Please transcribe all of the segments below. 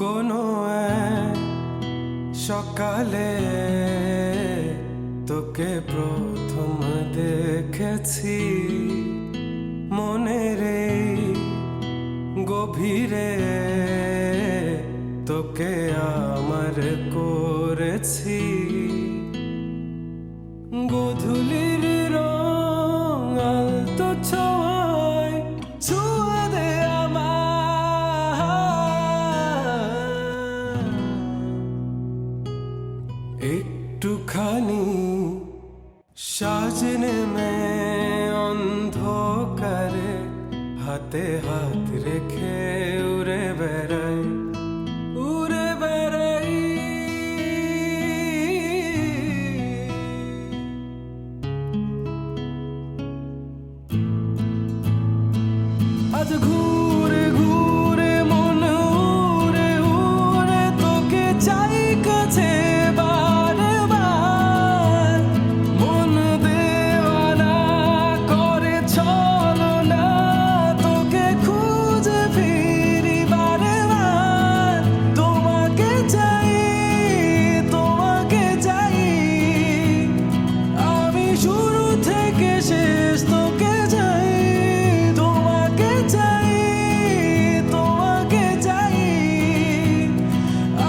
কোনো এক সকালে তোকে প্রথম দেখেছি মনের এই গভীরে, তোকে আমার করেছি গোধূলির রং আলতো ছোঁয়ায় ছুঁয়ে দে আমার একটুখানি সাজনে মে অন্ধকারে হাতে হাত রেখে উড়ে বেড়াই উড়ে বেড়াই। আজ ঘুরে ঘুরে মন উড়ে উড়ে তোকে চাই কাছে বারে বার, মন দেওয়ানা করে ছলনা তোকে খুঁজে ফিরি বারে বার। তোমাকে চাই আমি শুরু থেকে শেষ তোকে চাই, তোমাকে চাই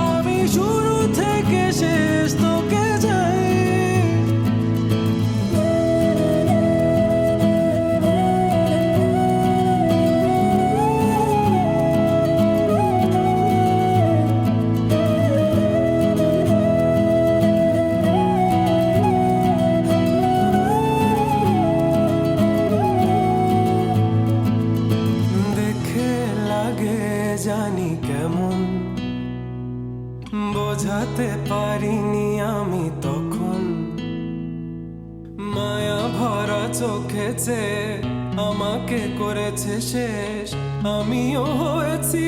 আমি শুরু থেকে শেষ তোকে চাই। দেখে লাগে জানি কেমন, বোঝাতে পারিনি আমি তখন, মায়া ভরা চোখে চেয়ে আমাকে করেছে শেষ, আমিও হয়েছি